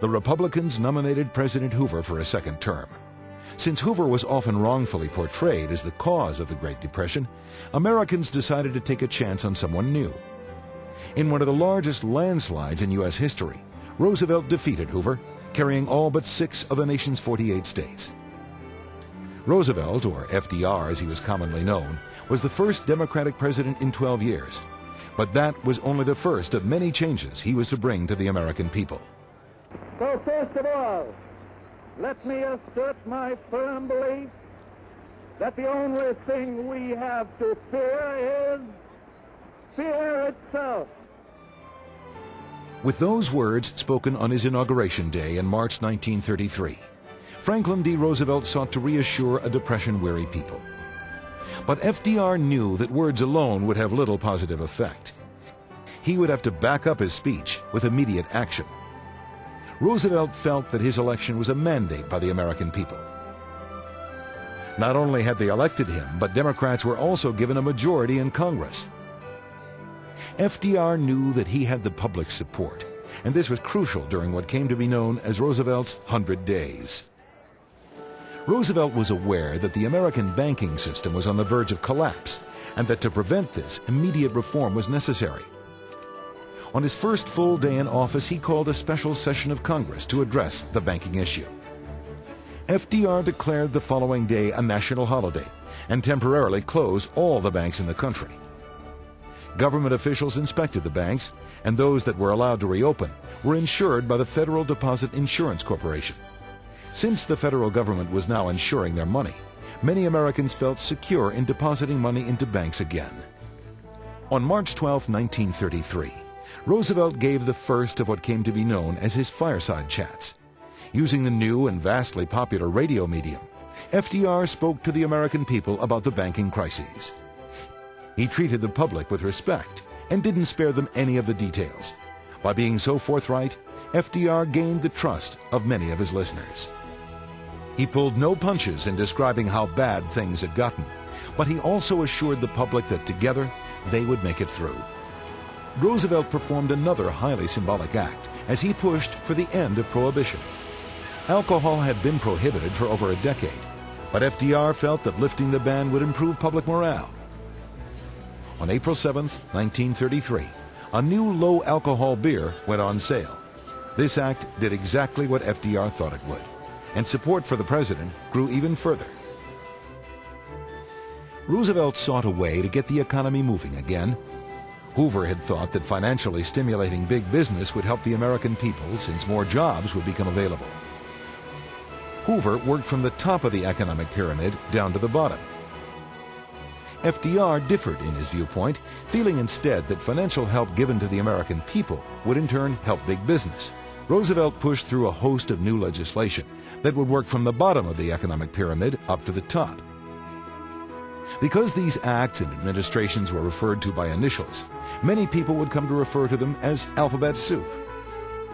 the Republicans nominated President Hoover for a second term. Since Hoover was often wrongfully portrayed as the cause of the Great Depression, Americans decided to take a chance on someone new. In one of the largest landslides in U.S. history, Roosevelt defeated Hoover, carrying all but 6 of the nation's 48 states. Roosevelt, or FDR as he was commonly known, was the first Democratic president in 12 years. But that was only the first of many changes he was to bring to the American people. So first of all, let me assert my firm belief that the only thing we have to fear is fear itself. With those words spoken on his inauguration day in March 1933, Franklin D. Roosevelt sought to reassure a Depression-weary people. But FDR knew that words alone would have little positive effect. He would have to back up his speech with immediate action. Roosevelt felt that his election was a mandate by the American people. Not only had they elected him, but Democrats were also given a majority in Congress. FDR knew that he had the public's support, and this was crucial during what came to be known as Roosevelt's 100 Days. Roosevelt was aware that the American banking system was on the verge of collapse, and that to prevent this, immediate reform was necessary. On his first full day in office, he called a special session of Congress to address the banking issue. FDR declared the following day a national holiday and temporarily closed all the banks in the country. Government officials inspected the banks, and those that were allowed to reopen were insured by the Federal Deposit Insurance Corporation. Since the federal government was now insuring their money, many Americans felt secure in depositing money into banks again. On March 12, 1933, Roosevelt gave the first of what came to be known as his fireside chats. Using the new and vastly popular radio medium, FDR spoke to the American people about the banking crises. He treated the public with respect and didn't spare them any of the details. By being so forthright, FDR gained the trust of many of his listeners. He pulled no punches in describing how bad things had gotten, but he also assured the public that together they would make it through. Roosevelt performed another highly symbolic act as he pushed for the end of Prohibition. Alcohol had been prohibited for over a decade, but FDR felt that lifting the ban would improve public morale. On April 7, 1933, a new low-alcohol beer went on sale. This act did exactly what FDR thought it would, and support for the president grew even further. Roosevelt sought a way to get the economy moving again. Hoover had thought that financially stimulating big business would help the American people since more jobs would become available. Hoover worked from the top of the economic pyramid down to the bottom. FDR differed in his viewpoint, feeling instead that financial help given to the American people would in turn help big business. Roosevelt pushed through a host of new legislation that would work from the bottom of the economic pyramid up to the top. Because these acts and administrations were referred to by initials, many people would come to refer to them as alphabet soup.